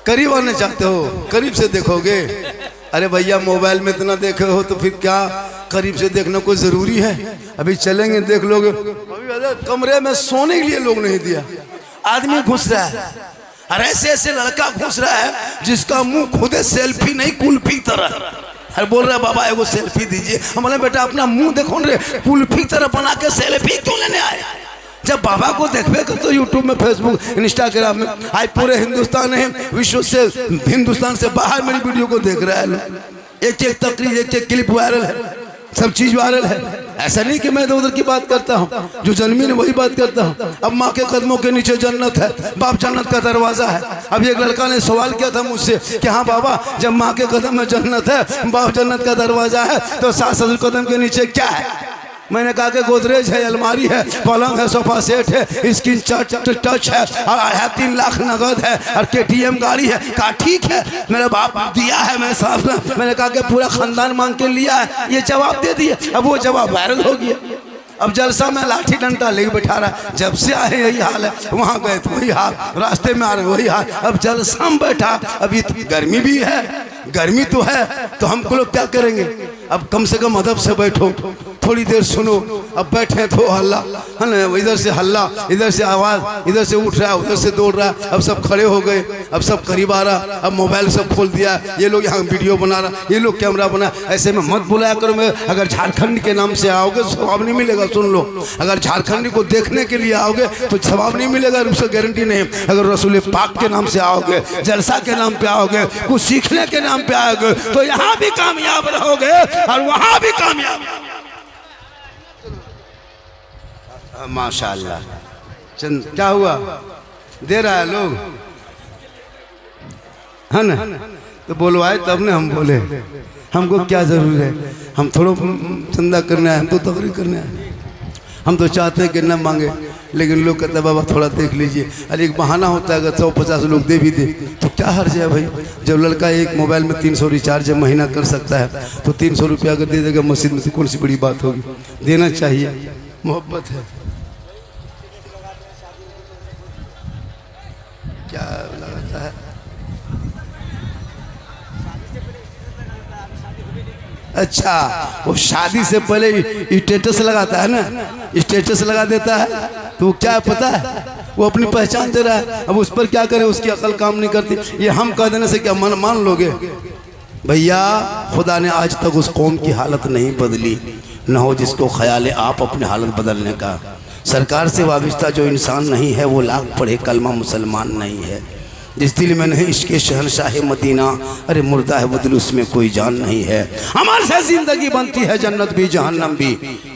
करीब आने चाहते हो, करीब से देखोगे। अरे भैया मोबाइल में इतना देखे हो तो फिर क्या करीब से देखना कोई जरूरी है? अभी चलेंगे देख लोगे। अभी कमरे में सोने के लिए लोग नहीं दिया, आदमी घुस रहा है। अरे ऐसे ऐसे लड़का घुस रहा है जिसका मुंह खुद सेल्फी नहीं कुल्फी तरह। अरे बोल रहा है बाबा एगो सेल्फी दीजिए। हम बोले बेटा अपना मुंह देखो रे, कुल्फी तरह बना के सेल्फी क्यों लेने आए? जब बाबा को देखबे कर तो यूट्यूब में, फेसबुक, इंस्टाग्राम में आज पूरे हिंदुस्तान है, विश्व से, हिंदुस्तान से बाहर मेरी वीडियो को देख रहा है। एक एक तकरीर, एक एक क्लिप वायरल है, सब चीज वायरल है। ऐसा नहीं कि मैं इधर उधर की बात करता हूँ, जो जन्मी ने वही बात करता हूँ। अब माँ के कदमों के नीचे जन्नत है, बाप जन्नत का दरवाजा है। अब एक लड़का ने सवाल किया था मुझसे कि हाँ बाबा जब माँ के कदम में जन्नत है, बाप जन्नत का दरवाजा है, तो सास ससुर कदम के नीचे क्या है? मैंने कहा कि गोदरेज है, अलमारी है, पलंग है, सोफा सेट है, स्क्रीन टच है, और 3 लाख नगद है, और KTM गाड़ी है। कहा ठीक है मेरा बाप दिया है, मैं साहब मैंने कहा कि पूरा खानदान मांग के लिया है, ये जवाब दे दिए। अब वो जवाब वायरल हो गया। अब जलसा में लाठी डंडा लेके बैठा रहा, जब से आए यही हाल है, वहाँ गए तो वही हाल, रास्ते में आ रहे वही हाल। अब जलसा में बैठा, अभी गर्मी भी है, गर्मी तो है, तो हमको लोग क्या करेंगे? अब कम से कम अदब से बैठो, थोड़ी देर सुनो। अब बैठे तो हल्ला है ना, इधर से हल्ला, इधर से आवाज़, इधर से उठ रहा है, उधर से दौड़ रहा है। अब सब खड़े हो गए, अब सब करीब आ रहा, अब मोबाइल सब खोल दिया, ये लोग यहाँ वीडियो बना रहा, ये लोग कैमरा बना। ऐसे में मत बुलाया करो। मैं अगर झारखंड के नाम से आओगे तो जवाब नहीं मिलेगा, सुन लो। अगर झारखंडी को देखने के लिए आओगे तो जवाब नहीं मिलेगा, उससे गारंटी नहीं। अगर रसूल पाक के नाम से आओगे, जलसा के नाम पे आओगे, कुछ सीखने के नाम पे आओगे, तो यहाँ भी कामयाब रहोगे और वहाँ भी कामयाब। माशाअल्लाह। चंद क्या हुआ? दे रहा है लोग, है ना? तो बोलो आए तब ने हम बोले, हमको क्या जरूरत है? हम थोड़ा चंदा करना है, हम तो तकरीर करना है। हम तो चाहते हैं कि न मांगे, लेकिन लोग कहते हैं बाबा थोड़ा देख लीजिए। अरे एक बहाना होता है, अगर 150 लोग दे भी दे तो क्या हर्ज है भाई? जब लड़का एक मोबाइल में 300 रिचार्ज महीना कर सकता है, तो 300 रुपया अगर दे देगा मस्जिद में तो कौन सी बड़ी बात होगी? देना चाहिए, मोहब्बत है। क्या लगता है? अच्छा, वो शादी से पहले स्टेटस लगाता है ना, स्टेटस लगा देता है, तो वो क्या पता है? वो अपनी पहचान दे रहा है। अब उस पर क्या करे, उसकी अकल काम नहीं करती। ये हम कह देने से क्या मान लोगे? भैया खुदा ने आज तक उस कौम की हालत नहीं बदली, न हो जिसको ख्याल है आप अपनी हालत बदलने का। सरकार से वाबस्ता जो इंसान नहीं है वो लाख पढ़े कलमा मुसलमान नहीं है। जिस दिल में नहीं इसके शहनशाह मदीना, अरे मुर्दा है वो दिल उसमें कोई जान नहीं है। हमारे से जिंदगी बनती है जन्नत भी जहन्नम भी,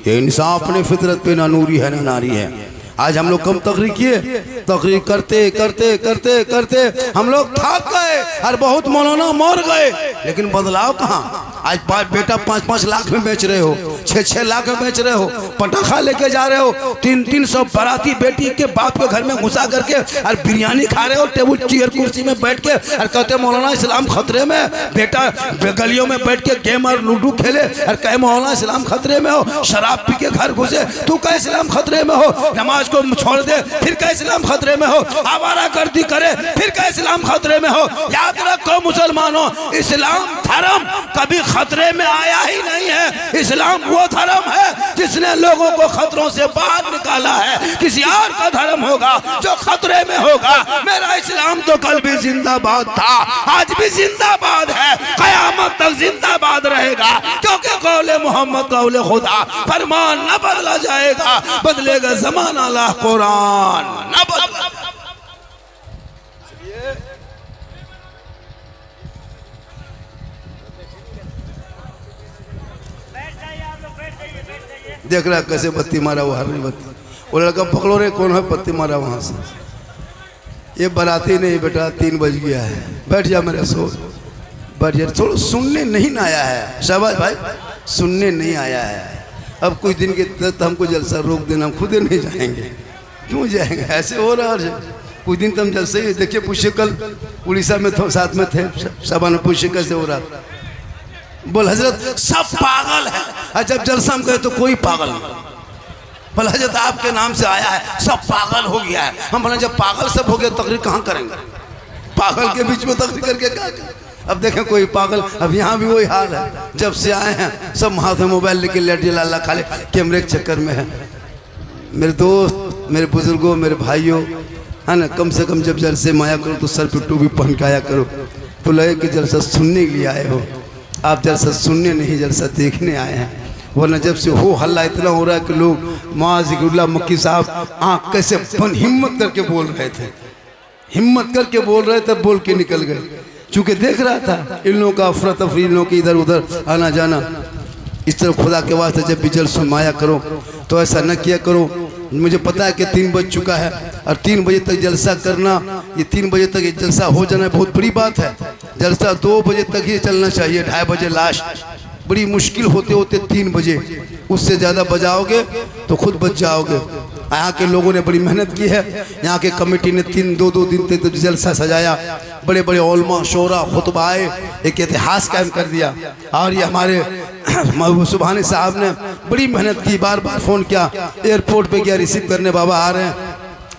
ये इंसान अपने फितरत पे ना नूरी है ना नारी है। आज हम लोग कम तकरीर किए, तकरीर करते करते करते करते हम लोग थक गए और बहुत मौलाना मर गए, लेकिन बदलाव कहाँ? आज बेटा 5-5 लाख में बेच रहे हो, 6-6 लाख में बेच रहे हो, पटाखा लेके जा रहे हो, 300 बाराती बेटी के बाप के घर में घुसा करके और बिरयानी खा रहे हो टेबल चेयर कुर्सी में बैठ के, और कहते मौलाना इस्लाम खतरे में। बेटा गलियों में बैठ के गेम और लूडो खेले और कहे मौलाना इस्लाम खतरे में हो। शराब पी के घर घुसे, तू कहे इस्लाम खतरे में हो। नमाज को छोड़ दे, फिर कहे इस्लाम खतरे में हो। आवारागर्दी करे, फिर कहे इस्लाम खतरे में हो। याद रखो मुसलमानों, इस्लाम धर्म कभी खतरे में आया ही नहीं है। इस्लाम वो धर्म है जिसने लोगों को खतरों से बाहर निकाला है। किसी और का धर्म होगा जो खतरे में होगा। मेरा इस्लाम तो कल भी जिंदाबाद था, आज भी जिंदाबाद है, कयामत तक जिंदाबाद रहेगा, क्योंकि कौले मोहम्मद कौले खुदा, फरमान न बदला जाएगा, बदलेगा जमाना ला कुरान न बदला। देख रहा कैसे बत्ती मारा वो, हर बत्ती। वो लड़का पकड़ो रे कौन है, बत्ती मारा वहां से। ये बाराती नहीं बेटा, 3 बज गया है, बैठ जा मेरे सो, बैठ जा। थोड़ा सुनने नहीं ना आया है, शाबाश भाई, सुनने नहीं आया है। अब कुछ दिन के तक हमको जलसा रोक देना, हम खुद नहीं जाएंगे। क्यों जाएंगे? ऐसे हो रहा है। कुछ दिन तुम जलसे ही देखिए, पूछे कल उड़ीसा में साथ में थे, साबान पूछे कैसे हो रहा। बोल हजरत सब पागल है। जब जलसा में गए तो कोई पागल नहीं। बोल हजरत आपके नाम से आया है, सब पागल हो गया है। हम बोले जब पागल सब हो गया तकरीर कहाँ करेंगे? पागल के बीच में तकलीफ करके क्या। अब देखें कोई पागल, अब यहाँ भी वही हाल है, जब से आए हैं सब हाथ में मोबाइल लेके लेट जला खाले कैमरे के चक्कर में है। मेरे दोस्त, मेरे बुजुर्गों, मेरे भाइयों, है ना, कम से कम जब जलसे में आया करो तो सर पे टोपी पहन के आया करो। तो लगे कि जलसा सुनने के लिए आए हो, आप जलसा सुनने नहीं जलसा देखने आए हैं। वरना जब से हो हल्ला इतना हो रहा है कि लोग माँ जिक्रुल्लाह मक्की साहब आँख कैसे बन हिम्मत करके बोल रहे थे, हिम्मत करके बोल रहे थे, बोल के निकल गए। चूँकि देख रहा था इन लोगों का अफरा तफरी, इन लोगों की इधर उधर आना जाना। इस तरह खुदा के वास्ते जब भी जल सुनवाया करो तो ऐसा न किया करो। मुझे पता है कि 3 बज चुका है और 3 बजे तक जलसा करना, ये 3 बजे तक ये जलसा हो जाना बहुत बड़ी बात है। जलसा 2 बजे तक ही चलना चाहिए, 2:30 बजे लास्ट। बड़ी मुश्किल होते होते 3 बजे, उससे ज़्यादा बजाओगे तो खुद बच जाओगे। यहाँ के लोगों ने बड़ी मेहनत की है, यहाँ के कमेटी ने 2 दिन तक जलसा सजाया, बड़े बड़े ओलमा शोरा खुतबा आए, एक इतिहास कायम कर दिया। और ये हमारे सुबहानी साहब ने बड़ी मेहनत की, बार बार फ़ोन किया, एयरपोर्ट पे गया रिसीव करने, बाबा आ रहे हैं।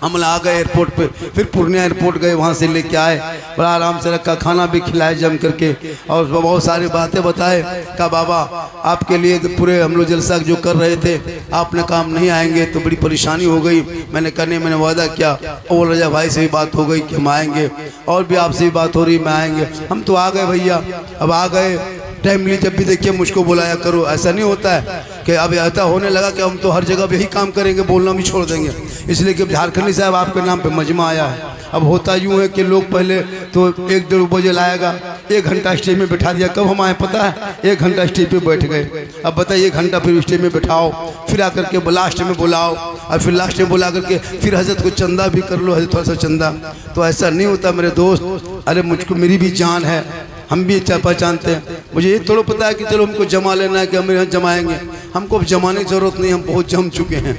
हम आ गए एयरपोर्ट पे, फिर पूर्णिया एयरपोर्ट गए, वहाँ से लेके आए, बड़ा आराम से रखा, खाना भी खिलाए जम करके, और बहुत सारी बातें बताए। कहा बाबा आपके लिए तो पूरे हम लोग जलसा जो कर रहे थे, आपने काम नहीं आएंगे तो बड़ी परेशानी हो गई। मैंने करने मैंने वादा किया, और रजा भाई से भी बात हो गई कि हम आएंगे, और भी आपसे भी बात हो रही मैं आएंगे। हम तो आ गए भैया, अब आ गए। टाइमली जब भी देखिए मुझको बुलाया करो, ऐसा नहीं होता है कि अब ऐसा होने लगा कि हम तो हर जगह यही काम करेंगे, बोलना भी छोड़ देंगे। इसलिए कि झारखंडी साहब आपके नाम पे मजमा आया है। अब होता यूँ है कि लोग पहले तो 1-1.5 बजे लाएगा, 1 घंटा स्टेज में बैठा दिया, कब हम आए पता है, 1 घंटा स्टेज पे बैठ गए। अब बताइए 1 घंटा फिर स्टेज में बैठाओ, फिर आकर के लास्ट में बुलाओ, और फिर लास्ट में बुला करके फिर हजरत को चंदा भी कर लो, हजरत थोड़ा सा चंदा। तो ऐसा नहीं होता मेरे दोस्त। अरे मुझको मेरी भी जान है, हम भी अच्छा पहचानते हैं। मुझे ये थोड़ा पता है कि चलो हमको जमा लेना है कि हम यहाँ जमाएंगे, हमको अब जमाने की ज़रूरत नहीं, हम बहुत जम चुके हैं,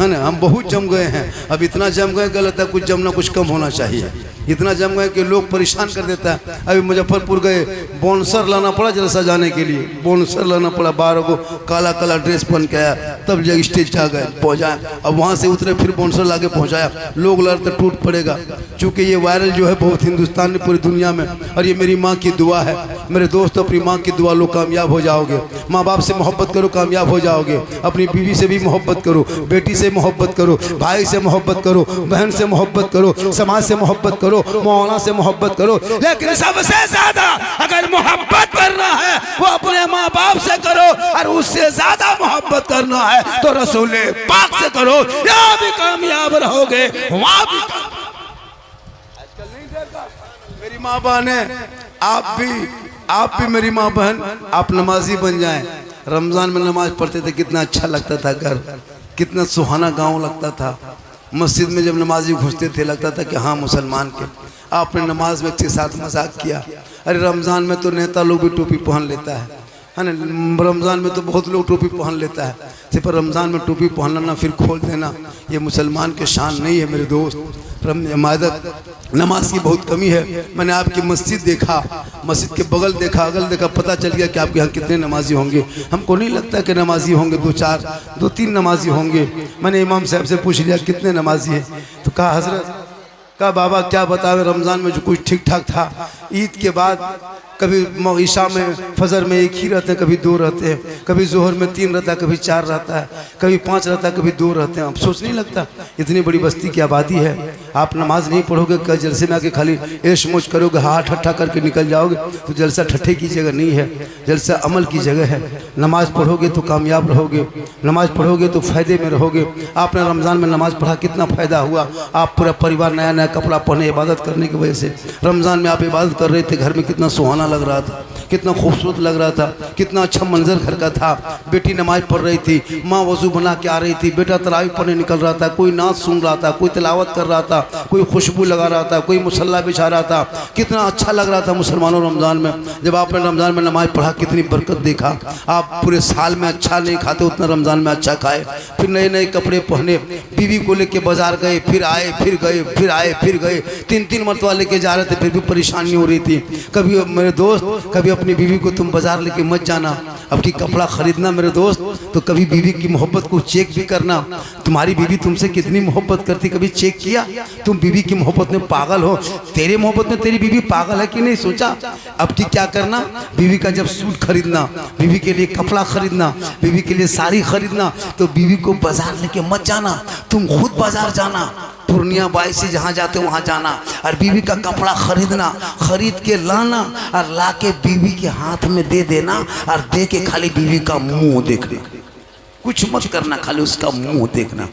है ना, हम बहुत जम गए हैं। अब इतना जम गए, गलत है, कुछ जमना कुछ कम होना चाहिए। इतना जम गए कि लोग परेशान कर देता है। अभी मुजफ्फरपुर गए, बोनसर लाना पड़ा जलसा जाने के लिए, बोनसर लाना पड़ा, 12 को काला काला ड्रेस पहन के आया, तब जब स्टेज जा गए पहुँचाए। अब वहाँ से उतरे, फिर बोनसर ला के पहुँचाया, लोग लड़ते टूट पड़ेगा। चूँकि ये वायरल जो है बहुत हिंदुस्तान में, पूरी दुनिया में, और ये मेरी माँ की दुआ है। मेरे दोस्त अपनी माँ की दुआ लो, कामयाब हो जाओगे। माँ बाप से मोहब्बत करो, कामयाब हो जाओगे। अपनी बीवी से भी मोहब्बत करो, बेटी से मोहब्बत करो, भाई से मोहब्बत करो, बहन से मोहब्बत करो, समाज से मोहब्बत करो, मौलाना से मोहब्बत करो। लेकिन सबसे ज्यादा अगर मोहब्बत करना है वो अपने माँ बाप से करो, और उससे ज्यादा मोहब्बत करना है तो रसूल पाक से करो, यहाँ भी कामयाब रहोगे, वहाँ भी। आजकल नहीं देखा मेरी माँ बहन है, आप भी मेरी माँ बहन, आप नमाजी बन जाएं। रमजान में नमाज पढ़ते थे, कितना अच्छा लगता था घर, कितना सुहाना गांव लगता था। मस्जिद में जब नमाजी घुसते थे लगता था कि हाँ मुसलमान के। आपने नमाज में के साथ मजाक किया। अरे रमज़ान में तो नेता लोग भी टोपी पहन लेता है ना, रमज़ान में तो बहुत लोग टोपी पहन लेता है, सिर्फ रमज़ान में टोपी पहनना ना फिर खोल देना, ये मुसलमान के शान नहीं है मेरे दोस्त। इबादत नमाज की बहुत कमी है। मैंने आपकी मस्जिद देखा, मस्जिद के बगल देखा, अगल देखा, पता चल गया कि आपके यहाँ कितने नमाजी होंगे। हमको नहीं लगता कि नमाजी होंगे 2-3 नमाजी होंगे। मैंने इमाम साहब से पूछ लिया कितने नमाजी हैं, तो कहा हजरत, कहा बाबा क्या बतावे, रमज़ान में जो कुछ ठीक ठाक था, ईद के बाद कभी ईशा में फजर में 1 ही रहते हैं, कभी 2 रहते हैं, कभी जोहर में 3 रहता है, कभी 4 रहता है, कभी 5 रहता है, कभी 2 रहते हैं। अब सोच नहीं लगता इतनी बड़ी बस्ती की आबादी है, आप नमाज नहीं पढ़ोगे, कल जलसे में आके खाली ऐश मौज करोगे, हाथ ठट्ठा करके निकल जाओगे, तो जलसा ठट्ठे की जगह नहीं है, जलसा अमल की जगह है। नमाज पढ़ोगे तो कामयाब रहोगे, नमाज पढ़ोगे तो फ़ायदे में रहोगे। आपने रमज़ान में नमाज पढ़ा, कितना फ़ायदा हुआ, आप पूरा परिवार नया नया कपड़ा पहने इबादत करने की वजह से। रमज़ान में आप इबादत कर रहे थे, घर में कितना सुहाना लग रहा था, कितना खूबसूरत लग रहा था, कितना अच्छा मंजर घर का था। बेटी नमाज पढ़ रही थी, माँ वजू बना के आ रही थी, बेटा तरावी पढ़ने निकल रहा था, कोई नाच सुन रहा था, कोई तिलावत कर रहा था, कोई खुशबू लगा रहा था, कोई मुसल्ला बिछा रहा था। कितना अच्छा लग रहा था मुसलमानों रमज़ान में। जब आपने रमज़ान में नमाज पढ़ा, कितनी बरकत देखा। आप पूरे साल में अच्छा नहीं खाते, उतना रमज़ान में अच्छा खाए। फिर नए नए कपड़े पहने, बीवी को लेके बाजार गए, फिर आए, फिर गए, फिर आए, फिर गए, 3-3 मरतबा लेके जा रहे थे, फिर भी परेशानी हो रही थी। कभी मेरे दोस्त, कभी अपनी बीवी को तुम बाजार लेके मत जाना, अब की कपड़ा खरीदना मेरे दोस्त तो कभी बीवी की मोहब्बत को चेक भी करना। तुम्हारी बीवी तुमसे कितनी मोहब्बत करती, कभी चेक किया? तुम बीवी की मोहब्बत में पागल हो, तेरे मोहब्बत में तेरी बीवी पागल है कि नहीं सोचा? अब की क्या करना, बीवी का जब सूट खरीदना, बीवी के लिए कपड़ा खरीदना, बीवी के लिए साड़ी खरीदना, तो बीवी को बाजार लेके मत जाना, तुम खुद बाजार जाना, पूर्णिया बाई से जहाँ जाते वहाँ जाना और बीवी का कपड़ा खरीदना, खरीद के लाना और ला के बीवी के हाथ में दे देना और दे के खाली बीवी का मुंह देखना, कुछ मत करना, खाली उसका मुंह देखना।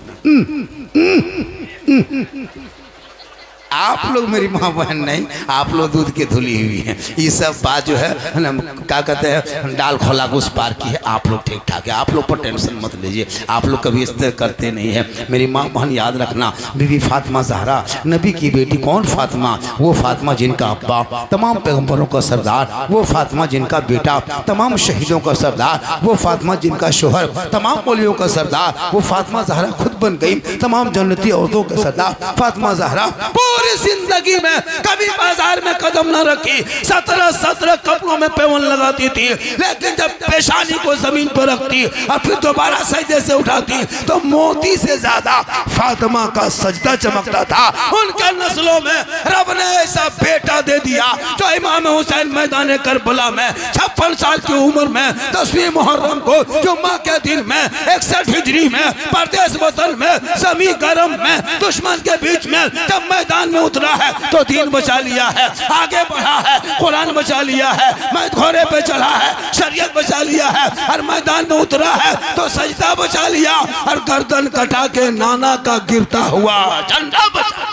आप लोग मेरी माँ बहन नहीं, आप लोग दूध के धुली हुई हैं। ये सब बात जो है ना, क्या कहते हैं, डाल खोला उस पार की है। आप लोग ठीक ठाक है, आप लोग पर टेंशन मत लीजिए, आप लोग कभी इस तरह करते नहीं है। मेरी माँ बहन याद रखना, बीवी फातिमा ज़हरा नबी की बेटी। कौन फातिमा? वो फातिमा जिनका अब्बा तमाम पैगम्बरों का सरदार, वो फातिमा जिनका बेटा तमाम शहीदों का सरदार, वो फातिमा जिनका शोहर तमाम मौलियों का सरदार, वो फातिमा ज़हरा खुद बन गई तमाम जन्नती औरतों का सरदार। फातिमा ज़हरा पूरी जिंदगी में कभी बाजार में कदम न रखी, 17 कपड़ों में पेवन लगाती थी, लेकिन जब पेशानी को जमीन पर रखती और फिर दोबारा सजदे से उठाती तो मोती से ज्यादा फातिमा का सजदा चमकता था। उनके नस्लों में रब ने ऐसा बेटा दे दिया जो इमाम हुसैन मैदान करबला में 56 साल की उम्र में 10वीं मुहर्रम को जुम्मा के दिन में 61 हिजरी में परदेश वतन में जमी गरम में दुश्मन के बीच में जब मैदान में उतरा है तो दीन बचा लिया है, आगे बढ़ा है, कुरान बचा लिया है, मैं घोड़े पे चढ़ा है, शरीयत बचा लिया है, और मैदान में उतरा है तो सजदा बचा लिया और गर्दन कटा के नाना का गिरता हुआ झंडा बचा।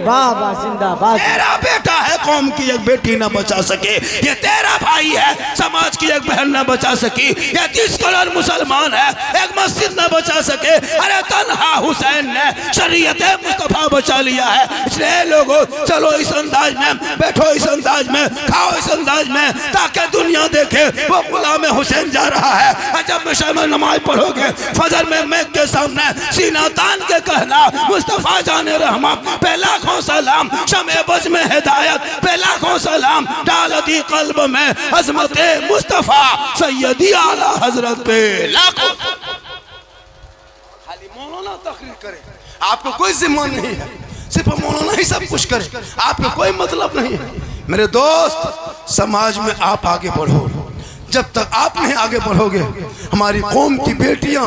बाबा जिंदाबाद। तेरा बेटा है, कौम की एक बेटी न बचा सके, ये तेरा भाई है, समाज की एक बहन न बचा सकी, ये 30 करोड़ मुसलमान है, एक मस्जिद न बचा सके, अरे तन्हा हुसैन ने शरीयत मुस्तफा बचा लिया है। इसलिए लोगों चलो इस अंदाज में बैठो, इस अंदाज में खाओ, इस अंदाज में, ताकि दुनिया देखे वो गुलाम हुसैन जा रहा है। जब मिशा में नमाज पढ़ोगे फजर में मेघ के सामने सीना तान के कहना मुस्तफा जाने रहमा पे लाखों सलाम, शमे बज में हिदायत पे लाखों सलाम, डाल दी कल्ब में अजमत मुस्तफा सैयदी आला हजरत पे लाखों। खाली मौलाना तकरीर करे, आपको कोई जिम्मा नहीं है, सिर्फ मौलाना ही सब कुछ करे, आपको कोई मतलब नहीं है। मेरे दोस्त, समाज में आप आगे बढ़ो, जब तक आप नहीं आगे बढ़ोगे हमारी कौम की बेटियां,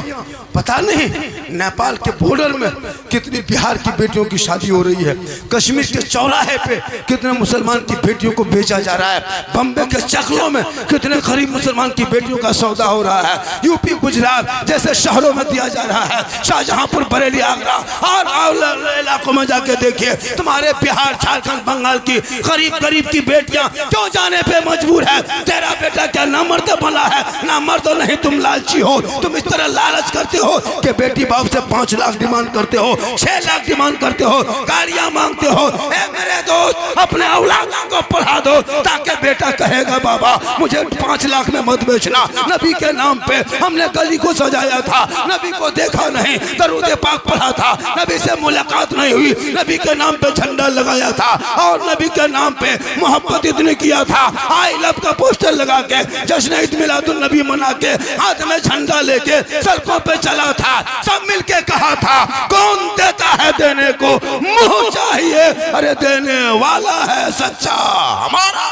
पता नहीं नेपाल के बॉर्डर में कितनी बिहार की बेटियों की शादी हो रही है, कश्मीर के चौराहे पे कितने मुसलमान की बेटियों को बेचा जा रहा है, बम्बे के चकलों में कितने गरीब मुसलमान की बेटियों का सौदा हो रहा है, यूपी गुजरात जैसे शहरों में दिया जा रहा है, शाहजहांपुर बरेली आगरा और इलाकों में जाके देखिए, तुम्हारे बिहार झारखंड बंगाल की गरीब गरीब की बेटियां क्यों जाने पे मजबूर है? तेरा बेटा क्या ना मर्द बना है? ना मर्द नहीं, तुम लालची हो, तुम इस तरह लालच करते हो कि बेटी बाप से 5 लाख डिमांड करते हो, 6 लाख डिमांड करते हो, गाड़ियां मांगते हो। ए मेरे दोस्त, अपने औलादों को पढ़ा दो ताकि बेटा कहेगा बाबा मुझे 5 लाख में मत बेचना। नबी के नाम पे हमने गली को सजाया था, नबी को देखा नहीं, दरूद पाक पढ़ा था, नबी से मुलाकात नहीं हुई, नबी के नाम पे झंडा लगाया था और नबी के नाम पे मोहब्बत इतनी किया था, आई लव का पोस्टर लगा के जश्न ईद मिलादुन नबी मना के हाथ में झंडा लेके सड़कों पे चला था, सब मिलके कहा था कौन देता है देने को मुंह चाहिए, अरे देने वाला है सच्चा हमारा।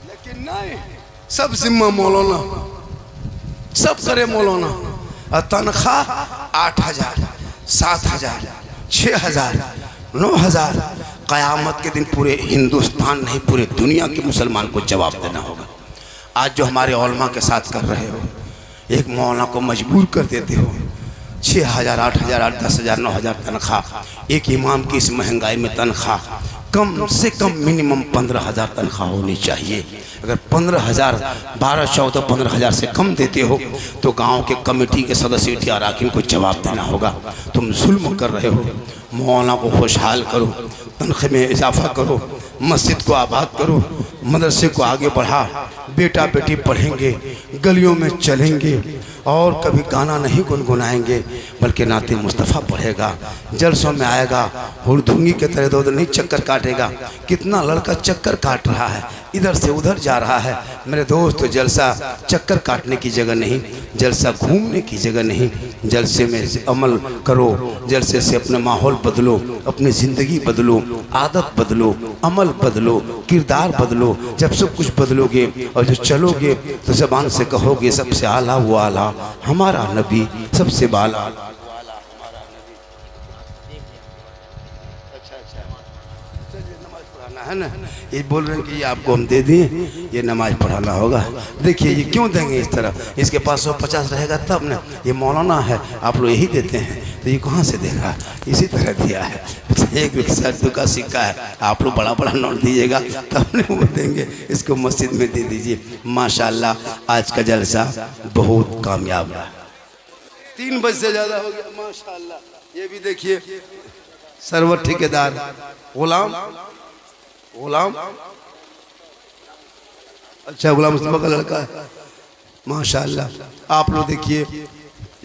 लेकिन नहीं, सब जिम्मा मौलाना, सब करे मौलाना, और तनख्वाह 8,000 7,000 6,000 9,000। कयामत के दिन पूरे हिंदुस्तान नहीं पूरे दुनिया के मुसलमान को जवाब देना होगा। आज जो हमारे उलमा के साथ कर रहे हो, एक मौलाना को मजबूर कर देते हो, 6,000 8,000 8 10,000 9,000 तनख्वाह, एक इमाम की इस महंगाई में तनख्वाह कम से कम मिनिमम 15,000 तनख्वाह होनी चाहिए। अगर 15,000 12 14 15,000 से कम देते हो तो गांव के कमेटी के सदस्य अराकीन को जवाब देना होगा। तुम जुल्म कर रहे हो, मौलाना को खुशहाल करो, तनख्वाह में इजाफा करो, मस्जिद को आबाद करो, मदरसे को आगे बढ़ा, बेटा बेटी पढ़ेंगे, गलियों में चलेंगे और कभी गाना नहीं गुनगुनाएंगे बल्कि नाते मुस्तफ़ा पढ़ेगा, जलसों में आएगा, हुड़दुंगी के तरह दो नहीं चक्कर काटेगा। कितना लड़का चक्कर काट रहा है, इधर से उधर जा रहा है। मेरे दोस्त, जलसा चक्कर काटने की जगह नहीं, जलसा घूमने की जगह नहीं। जलसे में अमल करो, जलसे से अपना माहौल बदलो, अपनी ज़िंदगी बदलो, आदत बदलो, अमल बदलो, किरदार बदलो। जब सब कुछ बदलोगे और जो चलोगे तो ज़बान से कहोगे सबसे आला वो आला हमारा नबी, सबसे बाला है ना। ये बोल रहे हैं कि ये आपको हम दे दिए, ये नमाज पढ़ाना होगा। देखिए ये क्यों देंगे इस तरह, इसके पास 150 रहेगा तब ना। ये मौलाना है, आप लोग यही देते हैं, तो ये कहाँ से देगा? इसी तरह दिया है। 1 रुपये का सिक्का है, आप लोग बड़ा बड़ा नोट दीजिएगा तब नहीं वो देंगे। इसको मस्जिद में दे दीजिए। माशाल्लाह आज का जलसा बहुत कामयाब रहा। 3 बजे से ज़्यादा हो गया माशाल्लाह। ये भी देखिए सरवर ठेकेदार गुलाम अच्छा गुलाम मुस्तफा का लड़का है माशाल्लाह। आप लोग देखिए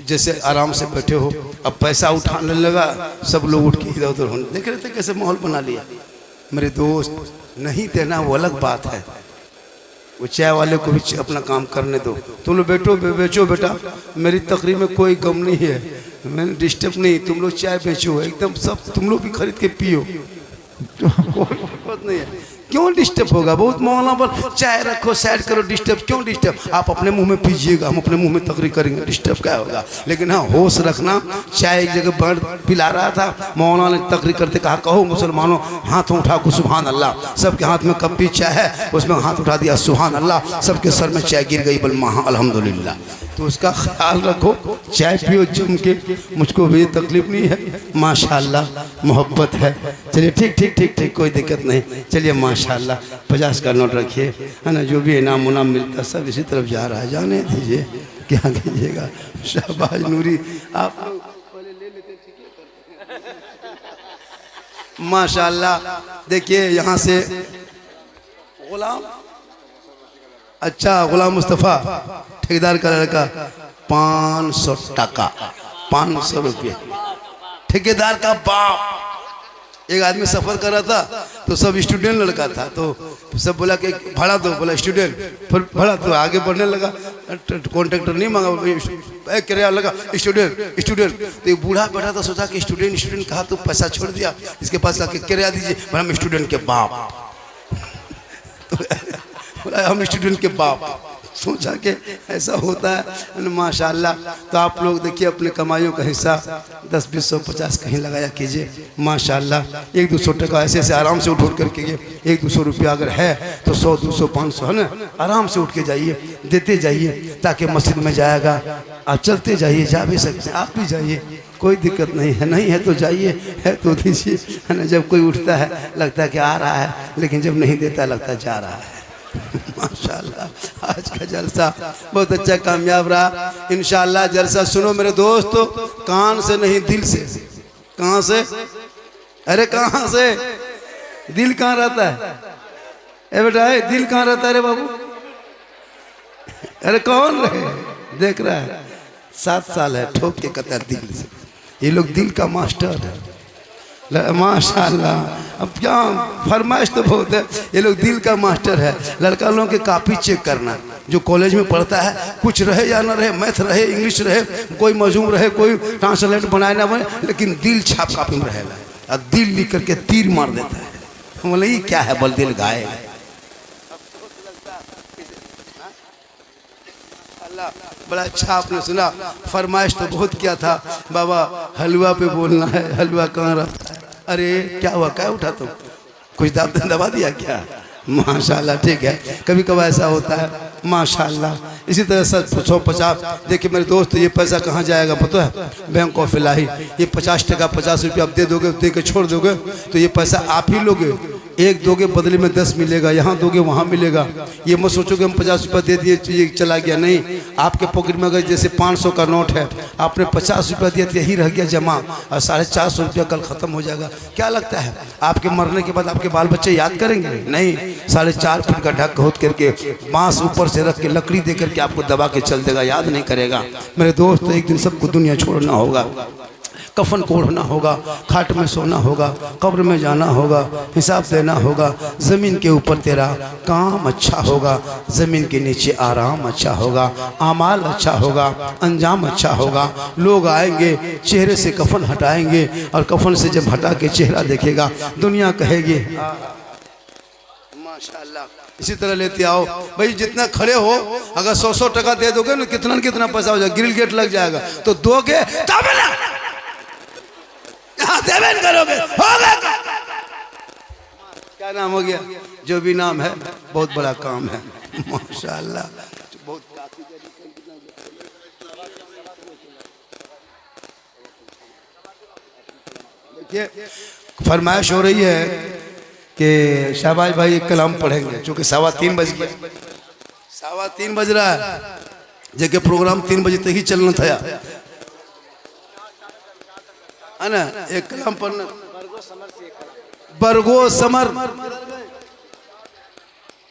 जैसे आराम से बैठे हो, अब पैसा उठाने लगा, सब लोग उठ के इधर उधर होने देख रहे थे कैसे माहौल बना लिया। मेरे दोस्त, नहीं देना वो अलग बात है, वो चाय वाले को भी अपना काम करने दो। तुम लोग बैठो बेचो बेटा, मेरी तकरीर में कोई गम नहीं है, मैंने डिस्टर्ब नहीं। तुम लोग चाय बेचो एकदम, सब तुम लोग भी खरीद के पियो, कोई बात नहीं है। क्यों डिस्टर्ब होगा? बहुत मौलाना पर चाय रखो, साइड करो, डिस्टर्ब क्यों? डिस्टर्ब आप अपने मुंह में पीजिएगा, हम अपने मुंह में तकरीर करेंगे, डिस्टर्ब क्या होगा? लेकिन हाँ होश रखना। चाय एक जगह बढ़ पिला रहा था, मौलाना ने तकरीर करते कहा कहो मुसलमानों हाथों उठा को सुभान अल्लाह। सबके हाथ में कप्पी चाय है, उसमें हाथ उठा दिया सुभान अल्लाह, सबके सर में चाय गिर गई, बोल महा अल्हम्दुलिल्लाह। तो उसका ख्याल रखो, चाय पियो जम के, मुझको भी तकलीफ नहीं है माशाल्लाह, मोहब्बत है। चलिए ठीक ठीक ठीक ठीक, कोई दिक्कत नहीं। चलिए माशाल्लाह 50 का नोट रखिए, है ना। जो भी इनाम उनाम मिलता सब इसी तरफ जा रहा है, जाने दीजिए, क्या कीजिएगा। शहबाज नूरी आप लोग पहले ले लेते, माशाल्लाह। देखिए यहाँ से गुलाम, अच्छा गुलाम मुस्तफ़ा ठेकेदार का लड़का 500 टका, 500 रुपये। ठेकेदार का बाप। एक आदमी सफ़र कर रहा था तो सब स्टूडेंट लड़का था, तो सब बोला कि भाड़ा दो, बोला स्टूडेंट, फिर भाड़ा तो आगे बढ़ने लगा। कॉन्ट्रैक्टर नहीं मांगा, किराया लगा स्टूडेंट स्टूडेंट। तो ये बूढ़ा बैठा था, सोचा कि स्टूडेंट स्टूडेंट कहा तो पैसा छोड़ दिया, इसके पास ला के किराया दीजिए, बोला हम स्टूडेंट के बाप। तो बोला हम स्टूडेंट के बाप। सोचा कि ऐसा होता है माशाल्लाह। तो आप लोग देखिए अपने कमाइयों का हिस्सा 10, 20, 100, 50 कहीं लगाया कीजिए माशाल्लाह। 1-200 टका ऐसे ऐसे आराम से उठ करके, 1-200 रुपया अगर है तो 100, 200, 500 है ना, आराम से उठ के जाइए, देते जाइए, ताकि मस्जिद में जाएगा। आप चलते जाइए, जा भी सकते हैं, आप भी जाइए, कोई दिक्कत नहीं है। नहीं है तो जाइए, है तो दीजिए, है ना। जब कोई उठता है लगता है कि आ रहा है, लेकिन जब नहीं देता लगता है जा रहा है। माशाल्लाह आज का जलसा बहुत अच्छा कामयाब रहा। इंशाल्लाह जलसा सुनो मेरे दोस्तों, कान से नहीं दिल से। कहाँ से? अरे कहाँ से? दिल कहाँ रहता है? ए बेटा दिल कहाँ रहता है रे बाबू? अरे कौन रहे? देख रहा है 7 साल है, ठोक के कहता है दिल से। ये लोग दिल का मास्टर है माशाल्लाह। अब क्या फरमाइश तो बहुत है, ये लोग दिल का मास्टर है। लड़का लोगों के कापी चेक करना, जो कॉलेज में पढ़ता है, कुछ रहे या ना रहे, मैथ रहे, इंग्लिश रहे, कोई मजूम रहे, कोई ट्रांसलेट बनाए ना बने, लेकिन दिल छाप कापी में रहेगा और दिल लिख करके तीर मार देता है। बोले ये क्या है? बोल दिल गाय। बड़ा अच्छा आपने सुना। फरमाइश तो बहुत किया था, बाबा हलवा पे बोलना है, हलवा कहाँ रहा? अरे क्या हुआ, क्या उठा तुम? कुछ दबा दिया क्या? माशाल्लाह ठीक है, कभी कभी ऐसा होता है माशाल्लाह। इसी तरह 150। देखिए मेरे दोस्त, ये पैसा कहाँ जाएगा पता है? बैंक ऑफ इलाही। ये 50 टका 50 रुपया आप दे दोगे, दे के छोड़ दोगे तो ये पैसा आप ही लोगे। एक दोगे बदले में 10 मिलेगा, यहाँ दोगे वहाँ मिलेगा। ये मत सोचो कि हम 50 रुपया दे दिए ये चला गया, नहीं। आपके पॉकेट में अगर जैसे 500 का नोट है, आपने 50 रुपया दिया तो यही रह गया जमा, और 450 रुपया कल ख़त्म हो जाएगा। क्या लगता है आपके मरने के बाद आपके बाल बच्चे याद करेंगे? नहीं। 4.5 फुट का ढक खोद करके बांस ऊपर से रख के लकड़ी दे करके आपको दबा के चल देगा, याद नहीं करेगा। मेरे दोस्त एक दिन सबको दुनिया छोड़ना होगा। कफन को ओढ़ना होगा, खाट में सोना होगा, कब्र में जाना होगा, हिसाब देना होगा। ज़मीन के ऊपर तेरा काम अच्छा होगा, ज़मीन के नीचे आराम अच्छा होगा, आमाल अच्छा होगा, अंजाम अच्छा होगा। लोग आएंगे, चेहरे से कफन हटाएंगे और कफन से जब हटा के चेहरा देखेगा दुनिया कहेगी माशाअल्लाह। इसी तरह लेते आओ भाई, जितना खड़े हो अगर 100 टका दे दोगे ना कितना कितना पैसा हो जाएगा, ग्रिल गेट लग जाएगा। तो दोगे तब ना देवेन करोगे, होगा क्या नाम हो गया, जो भी नाम है बहुत बड़ा काम है माशाअल्लाह। बहुत देखिए फरमाइश हो रही है कि शाहबाज भाई एक कलाम पढ़ेंगे, चूँकि 3:15 बज गया, 3:15 बज रहा है, जबकि प्रोग्राम 3 बजे तक ही चलना था, है ना। एक कलाम पढ़ना, बरगो समर,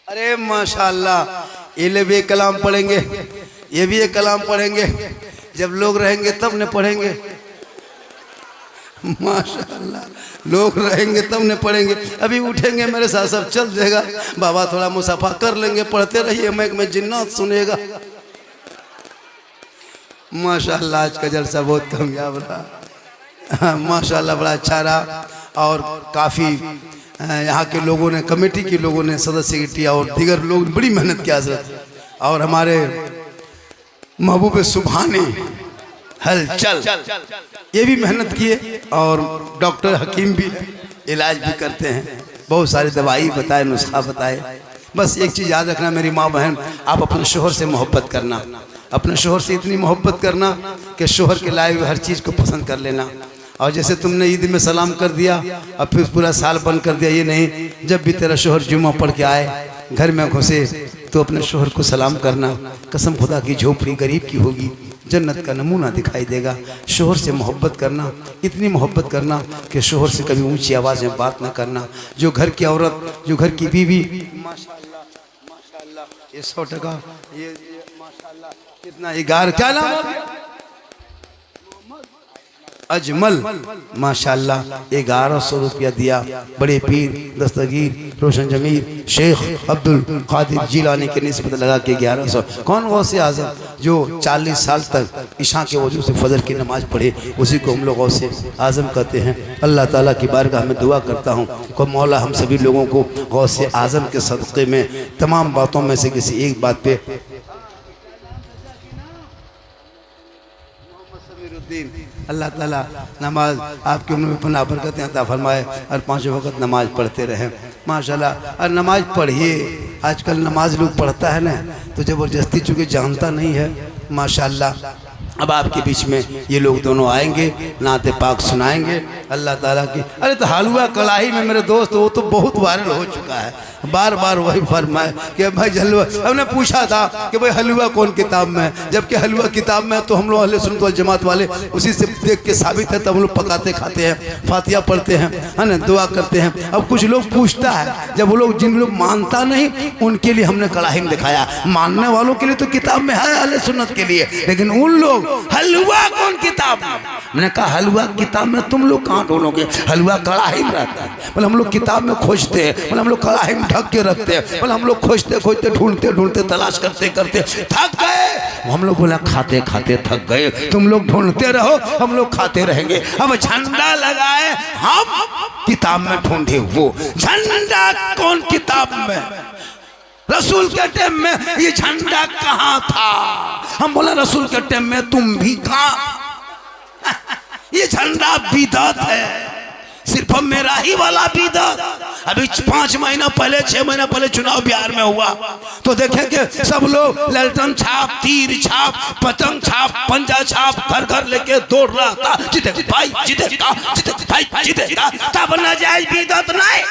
अरे माशाअल्लाह। ये भी एक कलाम पढ़ेंगे, ये भी एक कलाम पढ़ेंगे, जब लोग रहेंगे तब न पढ़ेंगे माशाअल्लाह। लोग रहेंगे तब न पढ़ेंगे, अभी उठेंगे मेरे साथ सब चल देगा। बाबा थोड़ा मुसाफा कर लेंगे, पढ़ते रहिए, मैक में जिन्नात सुनेगा माशाअल्लाह। आज का जलसा बहुत कामयाब रहा माशाअल्लाह, बड़ा अच्छा रहा। और काफ़ी यहाँ के लोगों ने, कमेटी के लोगों ने, सदस्य की और दीगर लोग बड़ी मेहनत की हजरत। और हमारे महबूब सुभानी हलचल ये भी मेहनत किए, और डॉक्टर हकीम भी इलाज भी करते हैं, बहुत सारी दवाई बताए, नुस्खा बताए। बस एक चीज़ याद रखना मेरी माँ बहन, आप अपने शोहर से मोहब्बत करना, अपने शोहर से इतनी मोहब्बत करना कि शोहर के लाए हुए हर चीज़ को पसंद कर लेना। और जैसे तुमने ईद में सलाम कर दिया और फिर पूरा साल बंद कर दिया, ये नहीं, जब भी तेरा शोहर जुम्मा पढ़ के आए, घर में घुसे, तो अपने शोहर को सलाम करना। कसम खुदा की झोपड़ी गरीब की होगी, जन्नत का नमूना दिखाई देगा। शोहर से मोहब्बत करना, इतनी मोहब्बत करना कि शोहर से कभी ऊंची आवाज़ में बात ना करना। जो घर की औरत, जो घर की बीवी, माशाअल्लाह माशाअल्लाह, ये 100 टका, ये माशाअल्लाह कितना, 11 क्या नाम अजमल माशाअल्लाह, 1100 रुपया दिया। बड़े पीर दस्तगीर रोशन जमीर शेख अब्दुल कादिर जिलानी के निस्बत लगा के 1100। कौन गौसे आज़म जो 40 साल तक इशा के वजू से फजर की नमाज़ पढ़े, उसी को हम लोग गौसे आज़म कहते हैं। अल्लाह ताला की बारगाह में दुआ करता हूँ को मौला हम सभी लोगों को गौसे आज़म के सदक़े में तमाम बातों में से किसी एक बात पे अल्लाह ताला नमाज आपकी उम्र में पना बरकत अता फरमाए और 5 वक्त नमाज पढ़ते रहें माशाल्लाह। और नमाज पढ़िए, आजकल नमाज लोग पढ़ता है ना तो ज़बरदस्ती, चूँकि जानता नहीं है माशाल्लाह। अब आपके बीच में ये लोग दोनों आएंगे, नाते पाक सुनाएंगे अल्लाह ताला की। अरे तो हलवा कढ़ाई में मेरे दोस्त, वो तो बहुत वायरल हो चुका है, बार बार वही फरमाए कि भाई हलवा। हमने पूछा था कि भाई हलवा कौन किताब में है, जबकि हलवा किताब में है तो हम लोग अहले सुन्नत वल जमात वाले उसी से देख के साबित है, तब हम लोग पकाते खाते हैं, फातिहा पढ़ते हैं, है ना, दुआ करते हैं। अब कुछ लोग पूछता है, जब वो लोग, जिन लोग मानता नहीं उनके लिए हमने कढ़ाई में दिखाया, मानने वालों के लिए तो किताब में है अहले सुन्नत के लिए, लेकिन उन लोग हलवा कौन किताब में। मैंने कहा हलवा किताब में तुम लोग कहाँ ढूंढोगे, हलवा कढ़ाई में रहता है। बोले हम लोग किताब में खोजते हैं, बोले हम लोग कढ़ाई में ढक के रखते हैं, बोले हम लोग खोजते खोजते ढूंढते ढूंढते तलाश करते करते थक गए। हम लोग बोला खाते खाते थक गए, तुम लोग ढूंढते रहो, हम लोग खाते रहेंगे। अब झंडा लगाए हम किताब में ढूंढे, वो झंडा कौन किताब में, रसूल के टाइम में ये झंडा कहाँ था। हम बोला रसूल के टाइम में तुम भी कहाँ ये झंडा बिदअत है, सिर्फ मेरा ही वाला बिदअत। अभी 5 महीना पहले 6 महीना पहले चुनाव बिहार में हुआ तो देखेंगे सब लोग ललटन छाप, तीर छाप, पतंग छाप, पंजा छाप घर घर लेके दौड़ रहा था, जीतेगा भाई जीतेगा, जीतेगा भाई जीतेगा। तब नाजायज बिदअत नहीं,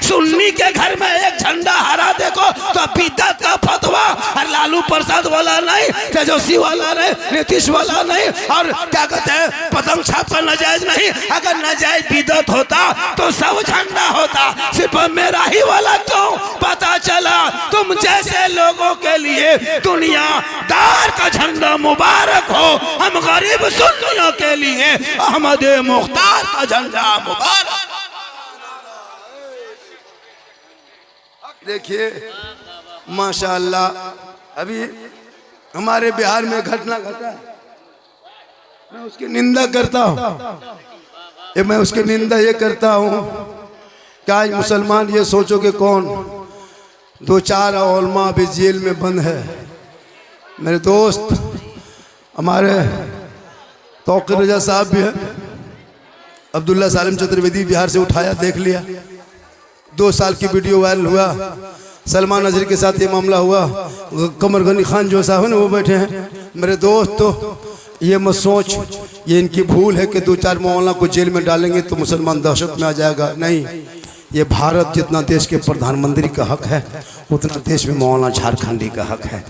सुन्नी के घर में एक झंडा हरा देखो तो बिदअत का फतवा। और लालू प्रसाद वाला नहीं, तेजस्वी वाला नहीं, नीतीश वाला नहीं, और क्या कहते हैं पतंग छाप का नाजायज नहीं। अगर नाजायज बिदअत होता तो सब झंडा होता, सिर्फ मेरा ही वाला क्यों। पता चला तुम जैसे लोगों के लिए दुनियादार का झंडा मुबारक हो, हम गरीब सुन्नियों के लिए अहमद मुख्तार का झंडा मुबारक। देखिए माशाअल्लाह, अभी हमारे बिहार में घटना घटा है, मैं उसकी निंदा करता हूँ। मैं उसकी निंदा ये करता हूँ कि आज मुसलमान ये सोचो कि कौन 2-4 उलमा अभी जेल में बंद है। मेरे दोस्त हमारे तौकीर रजा साहब भी है, अब्दुल्ला सालिम चतुर्वेदी बिहार से उठाया, देख लिया। 2 साल की वीडियो वायरल हुआ, सलमान नजरी के साथ ये मामला हुआ, कमर गनी खान जो साहब है ना वो बैठे हैं। मेरे दोस्त तो ये मत सोच ये इनकी भूल है कि 2-4 मौलाना को जेल में डालेंगे तो मुसलमान दहशत में आ जाएगा। नहीं, ये भारत जितना देश के प्रधानमंत्री का हक है उतना देश में मौलाना झारखंडी का हक है।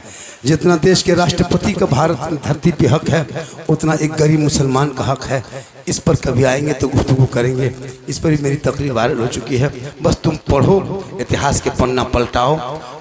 जितना देश के राष्ट्रपति का भारत धरती पे हक है उतना एक गरीब मुसलमान का हक है। इस पर कभी आएंगे तो गुफ्तगू करेंगे। इस पर भी मेरी तकरीर वायरल हो चुकी है। बस तुम पढ़ो, इतिहास के पन्ना पलटाओ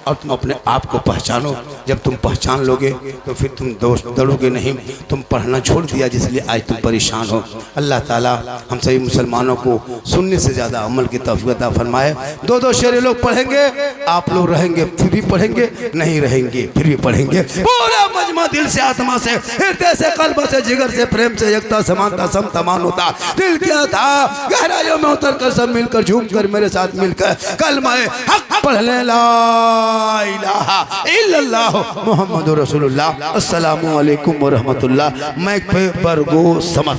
और तुम अपने आप को पहचानो। जब तुम पहचान लोगे तो फिर तुम दौड़ोगे नहीं। तुम पढ़ना छोड़ दिया जिसलिए आज तुम परेशान हो। अल्लाह ताला हम सभी मुसलमानों को सुनने से ज़्यादा अमल की तौफीक अता फरमाए। 2-2 शेर लोग पढ़ेंगे, आप लोग रहेंगे फिर भी पढ़ेंगे, नहीं रहेंगे फिर भी पढ़ेंगे। पूरा मजमा दिल से, आत्मा से, हृदय से, कल्ब से, जिगर से, प्रेम से, एकता, समानता, समता होता। दिल क्या था गहराइयों में उतर कर सब मिलकर झूम कर मेरे साथ मिलकर कलमा हक पढ़ ले, ला इलाहा इल्लल्लाह मुहम्मदुर रसूलुल्लाह। अस्सलामु अलैकुम व रहमतुल्लाह। मैं पे बरगो समझ